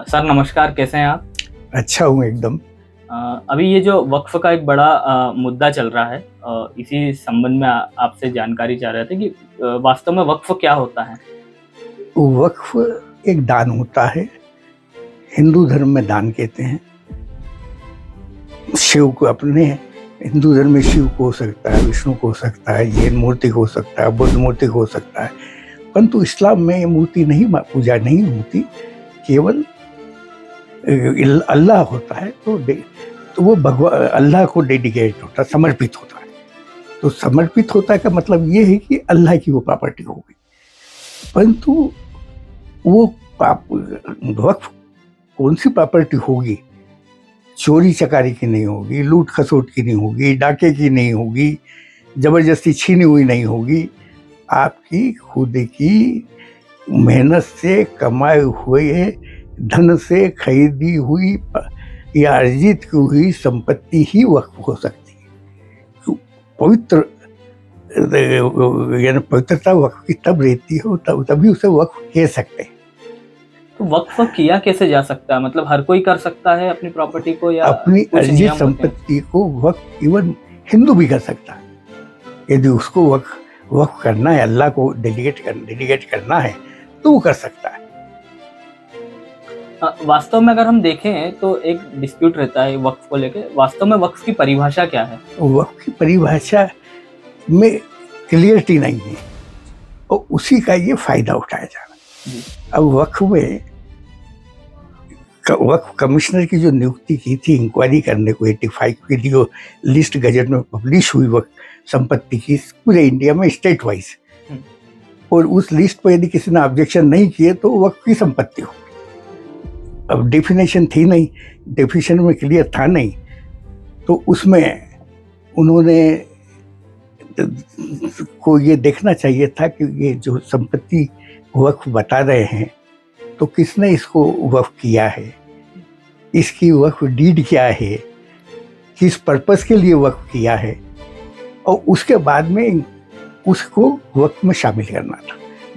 Sir नमस्कार, कैसे हैं आप? अच्छा हूँ एकदम। अभी ये जो वक़्फ़ का एक बड़ा मुद्दा चल रहा है, इसी संबंध में आपसे जानकारी चाह रहे थे कि वास्तव में वक़्फ़ क्या होता है? वक्फ एक दान होता है, हिंदू धर्म में दान कहते हैं। शिव को अपने हिंदू धर्म में शिव को हो सकता है, विष्णु को हो सकता है, जैन मूर्ति को हो सकता है, बुद्ध मूर्ति को हो सकता है। परंतु इस्लाम में ये मूर्ति नहीं पूजा नहीं होती, केवल अल्लाह होता है। तो वो अल्लाह को डेडिकेट होता है, समर्पित होता है। तो समर्पित होता है का मतलब ये है कि अल्लाह की वो प्रॉपर्टी हो गई। परंतु वो वक्फ कौन सी प्रॉपर्टी होगी? चोरी चकारी की नहीं होगी, लूट खसोट की नहीं होगी, डाके की नहीं होगी, जबरदस्ती छीनी हुई नहीं होगी। आपकी खुद की मेहनत से कमाए हुए धन से खरीदी हुई या अर्जित की हुई संपत्ति ही वक्फ हो सकती है। तो पवित्र यानी पवित्रता वक्फ की तब रहती है, तभी उसे वक्फ कह सकते हैं। तो वक़्फ़ किया कैसे जा सकता है? मतलब हर कोई कर सकता है अपनी प्रॉपर्टी को या अपनी कुछ अर्जित नियम होते हैं? संपत्ति को वक्फ इवन हिंदू भी कर सकता है। यदि उसको वक्फ करना है, अल्लाह को डेडिकेट करना है, तो वो कर सकता है। वास्तव में अगर हम देखें तो एक डिस्प्यूट रहता है वक़्फ़ को लेके। वास्तव में वक़्फ़ की परिभाषा क्या है? वक्फ की परिभाषा में क्लियरिटी नहीं है और उसी का ये फायदा उठाया जा रहा है। जी। अब वक्फ कमिश्नर की जो नियुक्ति की थी इंक्वायरी करने को 85 की जो लिस्ट गजट में पब्लिश हुई वक्फ संपत्ति की पूरे इंडिया में स्टेट वाइज, और उस लिस्ट पर यदि किसी ने ऑब्जेक्शन नहीं किए तो वक्फ की संपत्ति हो। अब डेफिनेशन थी नहीं, डेफिनेशन में क्लियर था नहीं, तो उसमें उन्होंने को ये देखना चाहिए था कि ये जो संपत्ति वक्फ बता रहे हैं तो किसने इसको वक्फ किया है, इसकी वक्फ डीड क्या है, किस पर्पस के लिए वक्फ किया है, और उसके बाद में उसको वक्फ में शामिल करना था।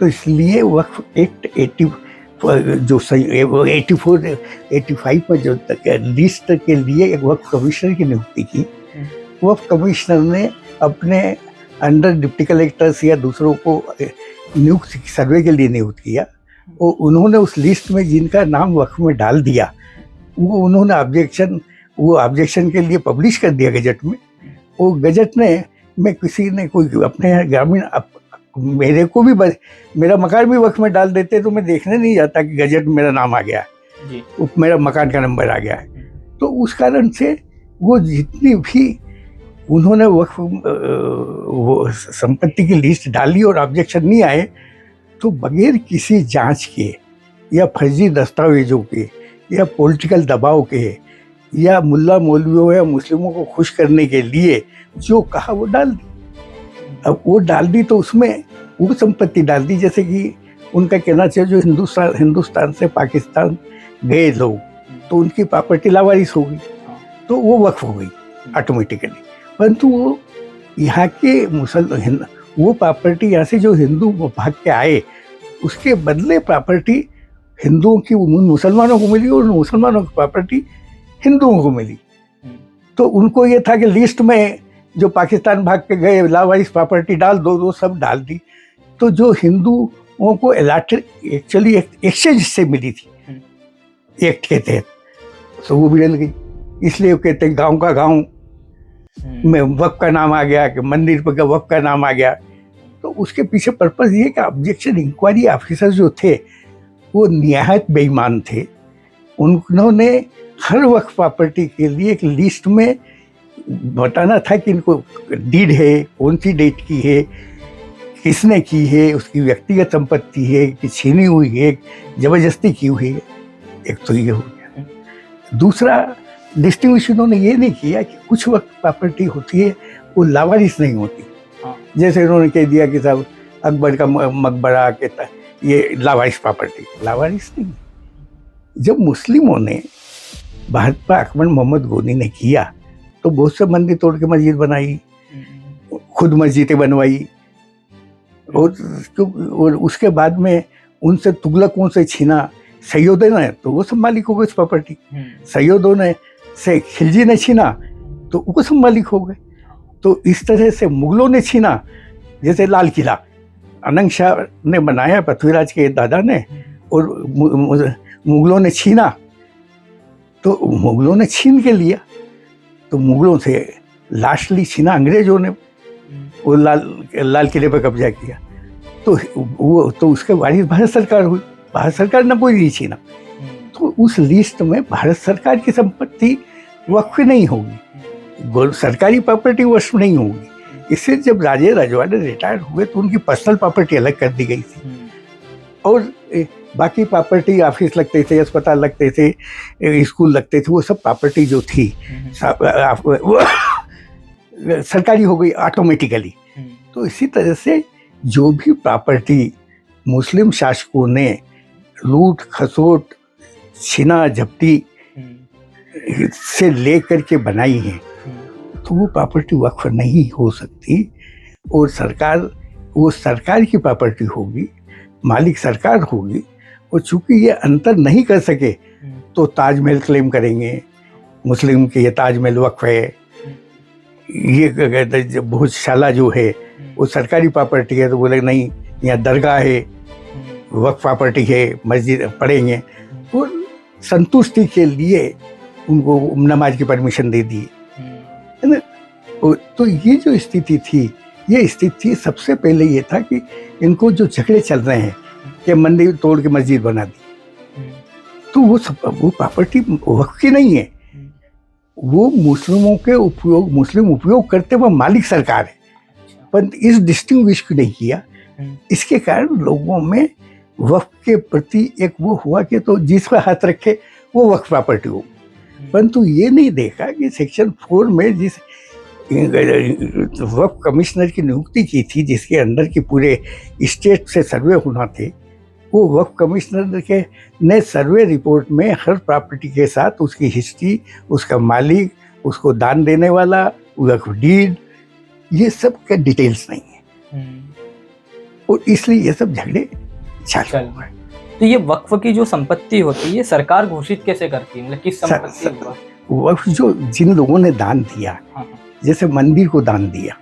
तो इसलिए वक्फ एक्ट 85 में जो लिस्ट के लिए एक वक्फ कमिश्नर की नियुक्ति की, वक्फ कमिश्नर ने अपने अंडर डिप्टी कलेक्टर्स या दूसरों को नियुक्त सर्वे के लिए नियुक्त किया और उन्होंने उस लिस्ट में जिनका नाम वक्फ में डाल दिया वो उन्होंने ऑब्जेक्शन के लिए पब्लिश कर दिया गजट में। वो गजट में किसी ने कोई अपने ग्रामीण मेरे को भी मेरा मकान भी वक्फ में डाल देते तो मैं देखने नहीं जाता कि गजट में मेरा नाम आ गया है, मेरा मकान का नंबर आ गया है। तो उस कारण से वो जितनी भी उन्होंने वक्फ वो संपत्ति की लिस्ट डाली और ऑब्जेक्शन नहीं आए, तो बगैर किसी जांच के या फर्जी दस्तावेजों के या पॉलिटिकल दबाव के या मुल्ला मौलवियों या मुस्लिमों को खुश करने के लिए जो कहा वो डाल दी। अब वो डाल दी तो उसमें वो संपत्ति डाल दी, जैसे कि उनका कहना चाहिए जो हिंदुस्तान से पाकिस्तान गए लोग तो उनकी प्रॉपर्टी लावारिस हो गई, तो वो वक्फ हो गई ऑटोमेटिकली। परंतु वो यहाँ के वो प्रॉपर्टी यहाँ से जो हिंदू भाग के आए उसके बदले प्रॉपर्टी हिंदुओं की मुसलमानों को मिली और मुसलमानों की प्रॉपर्टी हिंदुओं को मिली। तो उनको ये था कि लिस्ट में जो पाकिस्तान भाग के गए लावारिस प्रॉपर्टी डाल दो, सब डाल दी। तो जो हिंदुओं को अलॉटेड एक्चुअली एक्सचेंज से मिली थी एक्ट के तहत, तो वो भी डल गई। इसलिए कहते हैं गांव का गांव में वक्फ का नाम आ गया, कि मंदिर पर वक्फ का नाम आ गया। तो उसके पीछे पर्पस ये कि ऑब्जेक्शन इंक्वायरी ऑफिसर जो थे वो निहायत बेईमान थे। उन्होंने हर वक्फ प्रॉपर्टी के लिए एक लिस्ट में बताना था कि इनको डीड है, कौन सी डेट की है, किसने की है, उसकी व्यक्तिगत संपत्ति है कि छीनी हुई है, जबरदस्ती की हुई है। एक तो ये हो गया। दूसरा डिस्टिंग्विश उन्होंने ये नहीं किया कि कुछ वक्त प्रॉपर्टी होती है वो लावारिस नहीं होती। जैसे उन्होंने कह दिया कि साहब अकबर का मकबरा कहता है ये लावारिस प्रॉपर्टी, लावारिस नहीं। जब मुस्लिमों ने भारत पर आक्रमण मोहम्मद गोनी ने किया तो बहुत से मंदिर तोड़ के मस्जिद बनाई, खुद मस्जिदें बनवाई, और उसके बाद में उनसे तुगलकों से छीना सैयदों ने तो वो सब मालिक हो गए उस प्रॉपर्टी। सैयदों ने से खिलजी ने छीना तो वो सब मालिक हो गए। तो इस तरह से मुगलों ने छीना, जैसे लाल किला अनंग शाह ने बनाया, पृथ्वीराज के दादा ने, और मुगलों ने छीना, तो मुगलों ने छीन के लिया, तो मुगलों से लास्टली छीना अंग्रेजों ने, वो लाल किले पर कब्जा किया। तो वो तो उसके वारिस भारत सरकार हुई, भारत सरकार ने कोई नहीं छीना। तो उस लिस्ट में भारत सरकार की संपत्ति वक्फ नहीं होगी, सरकारी प्रॉपर्टी वक्फ नहीं होगी। इससे जब राजे रजवाड़े रिटायर हुए तो उनकी पर्सनल प्रॉपर्टी अलग कर दी गई थी, और बाकी प्रॉपर्टी, ऑफिस लगते थे, अस्पताल लगते थे, स्कूल लगते थे, वो सब प्रॉपर्टी जो थी वो सरकारी हो गई ऑटोमेटिकली। तो इसी तरह से जो भी प्रॉपर्टी मुस्लिम शासकों ने लूट खसोट छीना झपटी से लेकर के बनाई है, तो वो प्रॉपर्टी वक्फ नहीं हो सकती, और सरकार, वो सरकार की प्रॉपर्टी होगी, मालिक सरकार होगी। और चूंकि ये अंतर नहीं कर सके तो ताजमहल क्लेम करेंगे मुस्लिम के, ये ताजमहल वक्फ है, ये भोजशाला जो है वो सरकारी प्रॉपर्टी है, तो बोले नहीं यहाँ दरगाह है, वक्फ प्रॉपर्टी है, मस्जिद पढ़ेंगे, और संतुष्टि के लिए उनको नमाज की परमिशन दे दी, है ना। तो ये जो स्थिति थी, ये स्थिति सबसे पहले ये था कि इनको जो झगड़े चल रहे हैं कि मंदिर तोड़ के मस्जिद बना दी, तो वो प्रॉपर्टी वक्फ की नहीं है, वो मुस्लिमों के उपयोग, मुस्लिम उपयोग करते हुए मालिक सरकार है, पर इस डिस्टिंग्विश नहीं किया। इसके कारण लोगों में वक्फ के प्रति एक वो हुआ कि तो जिस पर हाथ रखे वो वक्फ प्रॉपर्टी हो, परंतु ये नहीं देखा कि सेक्शन 4 में जिस वक्फ कमिश्नर की नियुक्ति की थी, जिसके अंदर की पूरे स्टेट से सर्वे होना थे, वो वक्फ कमिश्नर के ने सर्वे रिपोर्ट में हर प्रॉपर्टी के साथ उसकी हिस्ट्री, उसका मालिक, उसको दान देने वाला, वक्फ डीड, ये सब का डिटेल्स नहीं है, और इसलिए ये सब झगड़े चालू हुए। तो ये वक्फ की जो संपत्ति होती है, ये सरकार घोषित कैसे करती है, मतलब किस संपत्ति? वक्फ जो जिन लोगों ने दान दिया, जैसे मंदिर को दान दिया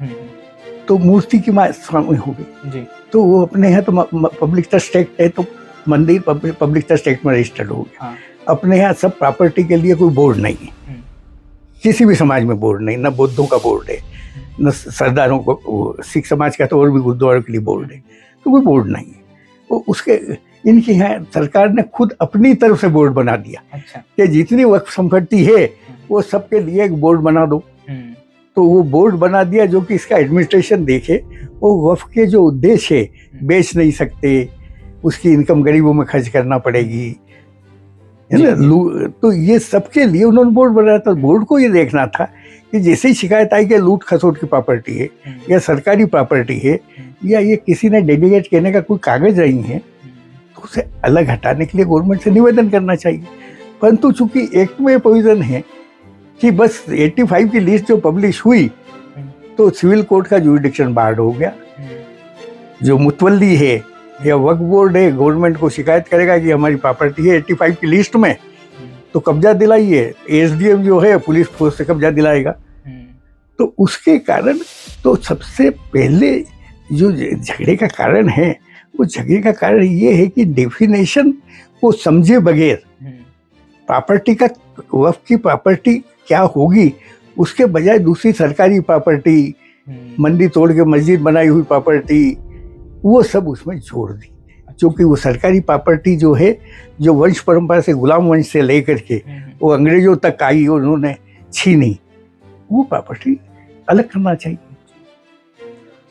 तो मूर्ति की स्वामी हो गई, तो वो अपने यहाँ तो पब्लिक ट्रस्ट एक्ट है, तो मंदिर पब्लिक ट्रस्ट एक्ट में रजिस्टर्ड हो गया। अपने यहाँ सब प्रॉपर्टी के लिए कोई बोर्ड नहीं है, किसी भी समाज में बोर्ड नहीं, न बौद्धों का बोर्ड है, न सरदारों को, सिख समाज का तो और भी गुरुद्वारों के लिए बोर्ड है, तो कोई बोर्ड नहीं है। वो उसके इनके यहाँ सरकार ने खुद अपनी तरफ से बोर्ड बना दिया कि जितनी वक्फ संपत्ति है वो सबके लिए एक बोर्ड बना दो। तो वो बोर्ड बना दिया जो कि इसका एडमिनिस्ट्रेशन देखे, वो वक्फ के जो उद्देश्य है, बेच नहीं सकते, उसकी इनकम गरीबों में खर्च करना पड़ेगी, है ना। तो ये सबके लिए उन्होंने बोर्ड बनाया था। बोर्ड को ये देखना था कि जैसे ही शिकायत आई कि लूट खसोट की प्रॉपर्टी है या सरकारी प्रॉपर्टी है या ये किसी ने डेलीगेट करने का कोई कागज नहीं है, तो उसे अलग हटाने के लिए गवर्नमेंट से निवेदन करना चाहिए। परंतु चूंकि एक्ट में प्रोविजन है कि बस 85 की लिस्ट जो पब्लिश हुई तो सिविल कोर्ट का जुरिडिक्शन बार्ड हो गया। जो मुतवल्ली है या वक्फ बोर्ड है, गवर्नमेंट को शिकायत करेगा कि हमारी प्रॉपर्टी है 85 की लिस्ट में, तो कब्जा दिलाइए। एसडीएम जो है पुलिस फोर्स से कब्जा दिलाएगा। तो उसके कारण तो सबसे पहले जो झगड़े का कारण है, वो झगड़े का कारण ये है कि डेफिनेशन को समझे बगैर प्रॉपर्टी का, वक्फ की प्रॉपर्टी क्या होगी, उसके बजाय दूसरी सरकारी प्रॉपर्टी, मंदिर तोड़ के मस्जिद बनाई हुई प्रॉपर्टी, वो सब उसमें जोड़ दी। क्योंकि वो सरकारी प्रॉपर्टी जो है, जो वंश परंपरा से, गुलाम वंश से लेकर के वो अंग्रेजों तक आई, उन्होंने छीनी, वो प्रॉपर्टी अलग करना चाहिए।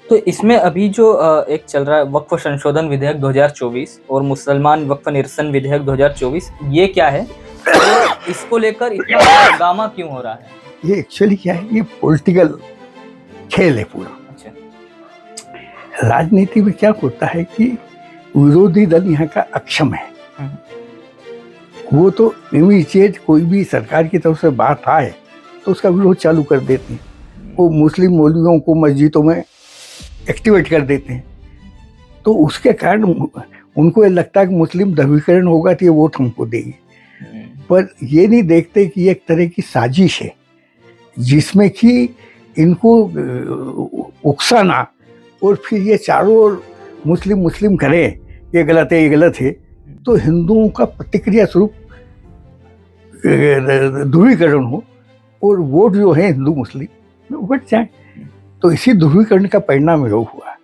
तो इसमें अभी जो एक चल रहा है वक्फ संशोधन विधेयक 2024 और मुसलमान वक्फ निरसन विधेयक 2024, ये क्या है, तो इसको लेकर इतना हंगामा क्यों हो रहा है? ये एक्चुअली क्या है, ये पॉलिटिकल खेल है पूरा। अच्छा। राजनीति में क्या होता है कि विरोधी दल यहाँ का अक्षम है, वो तो इमीडिएट कोई भी सरकार की तरफ से बात आए तो उसका विरोध चालू कर देते हैं। वो मुस्लिम मौलवियों को मस्जिदों में एक्टिवेट कर देते हैं। तो उसके कारण उनको ये लगता है कि मुस्लिम ध्रुवीकरण होगा तो ये वोट हमको देगी, पर ये नहीं देखते कि ये एक तरह की साजिश है जिसमें कि इनको उकसाना और फिर ये चारों ओर मुस्लिम मुस्लिम करें, ये गलत है ये गलत है, तो हिंदुओं का प्रतिक्रिया स्वरूप ध्रुवीकरण हो और वोट जो है हिंदू मुस्लिम में उबट जाए। तो इसी ध्रुवीकरण का परिणाम यह हुआ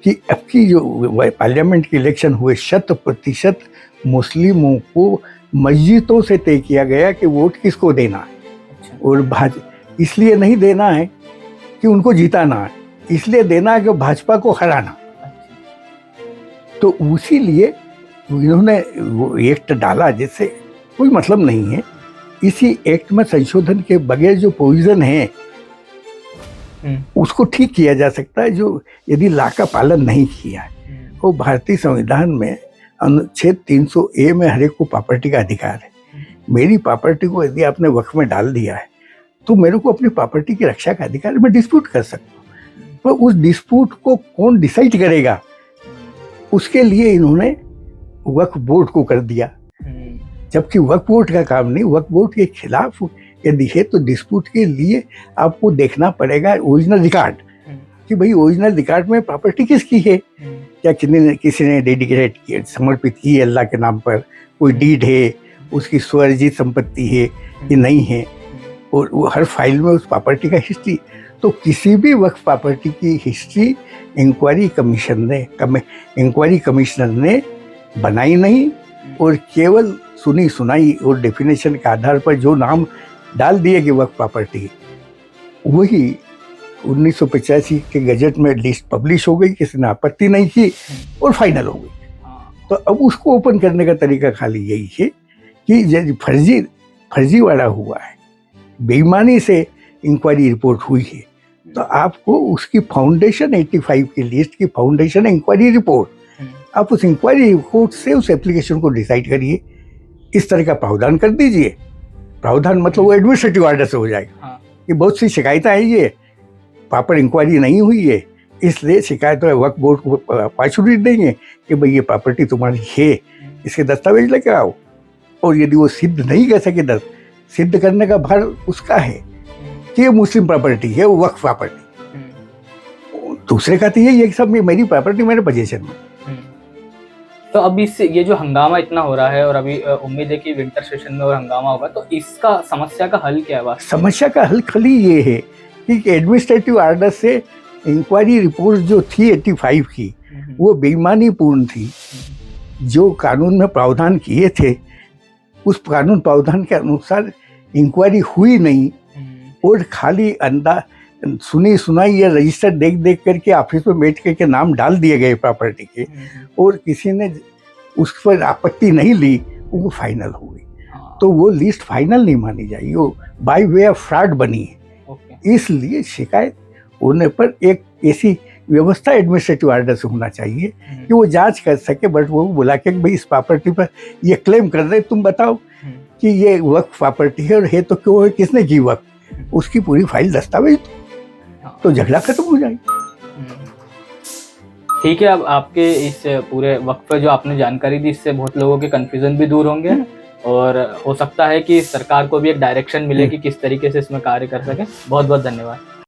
कि अब की जो पार्लियामेंट के इलेक्शन हुए 100% मुस्लिमों को मस्जिदों से तय किया गया कि वोट किसको देना है। और इसलिए नहीं देना है कि उनको जिताना है, इसलिए देना है कि भाजपा को हराना। तो उसी लिए इन्होंने वो एक्ट डाला जिससे कोई मतलब नहीं है। इसी एक्ट में संशोधन के बगैर जो प्रोविजन है उसको ठीक किया जा सकता है, जो यदि लॉ का पालन नहीं किया है। वो भारतीय संविधान में अनुच्छेद 300A में हर एक को प्रॉपर्टी का अधिकार है। मेरी प्रॉपर्टी को यदि आपने वक्फ में डाल दिया है तो मेरे को अपनी प्रॉपर्टी की रक्षा का अधिकार है, मैं डिस्प्यूट कर सकता हूँ। पर उस डिस्प्यूट को कौन डिसाइड करेगा, उसके लिए इन्होंने वक्फ बोर्ड को कर दिया, जबकि वक्फ बोर्ड का काम नहीं। वक्फ बोर्ड के खिलाफ यदि है तो डिस्प्यूट के लिए आपको देखना पड़ेगा ओरिजिनल रिकॉर्ड कि भाई ओरिजिनल रिकॉर्ड में प्रॉपर्टी किसकी है, क्या किसी ने डेडिकेट किया, समर्पित की है अल्लाह के नाम पर, कोई डीड है, उसकी स्वर्जित संपत्ति है कि नहीं है, और वो हर फाइल में उस प्रॉपर्टी का हिस्ट्री। तो किसी भी वक्फ प्रॉपर्टी की हिस्ट्री इंक्वायरी कमिश्नर ने बनाई नहीं, और केवल सुनी सुनाई और डेफिनेशन के आधार पर जो नाम डाल दिए कि वक्फ प्रॉपर्टी, वही 1985 के गजट में लिस्ट पब्लिश हो गई, किसी ने आपत्ति नहीं की और फाइनल हो गई। तो अब उसको ओपन करने का तरीका खाली यही है कि यदि फर्जीवाड़ा हुआ है, बेईमानी से इंक्वायरी रिपोर्ट हुई है, तो आपको उसकी फाउंडेशन 85 की लिस्ट की फाउंडेशन इंक्वायरी रिपोर्ट, आप उस इंक्वायरी रिपोर्ट से उस एप्लीकेशन को डिसाइड करिए, इस तरह का प्रावधान कर दीजिए। प्रावधान मतलब वो एडमिनिस्ट्रेटिव ऑर्डर से हो जाएगा कि बहुत सी शिकायतें आई है, प्रॉपर इंक्वायरी नहीं हुई है, इसलिए शिकायतों वक्फ बोर्ड को पाछुड़ी देंगे कि भाई ये प्रॉपर्टी तुम्हारी है, इसके दस्तावेज लेकर आओ। और यदि वो सिद्ध नहीं कर सके, सिद्ध करने का भार उसका है कि ये मुस्लिम प्रॉपर्टी है, वो वक्फ प्रॉपर्टी। दूसरे का तो यही है कि सब मेरी प्रॉपर्टी मेरे पोजीशन में। तो अब इससे ये जो हंगामा इतना हो रहा है और अभी उम्मीद है कि विंटर सेशन में और हंगामा होगा, तो इसका समस्या का हल क्या है? समस्या का हल खाली ये है कि एडमिनिस्ट्रेटिव ऑर्डर से इंक्वायरी रिपोर्ट जो थी 85 की, वो बेईमानी पूर्ण थी। जो कानून में प्रावधान किए थे उस कानून प्रावधान के अनुसार इंक्वायरी हुई नहीं, और खाली सुनी सुनाई या रजिस्टर देख करके ऑफिस में बैठ के नाम डाल दिए गए प्रॉपर्टी के, और किसी ने उस पर आपत्ति नहीं ली, वो फाइनल हो गई। तो वो लिस्ट फाइनल नहीं मानी जाएगी, वो बाय वे ऑफ फ्रॉड बनी है। इसलिए शिकायत होने पर एक ऐसी व्यवस्था एडमिनिस्ट्रेटिव ऑर्डर से होना चाहिए कि वो जांच कर सके, बट वो बुला के भाई इस प्रॉपर्टी पर ये क्लेम कर रहे, तुम बताओ कि ये वक्फ प्रॉपर्टी है, और है तो क्यों है, किसने की वक्फ, उसकी पूरी फाइल दस्तावेज, तो झगड़ा खत्म हो जाएगा। ठीक है, अब आपके इस पूरे वक्त पर जो आपने जानकारी दी, इससे बहुत लोगों के कंफ्यूजन भी दूर होंगे, और हो सकता है कि सरकार को भी एक डायरेक्शन मिले कि किस तरीके से इसमें कार्य कर सके। बहुत बहुत धन्यवाद।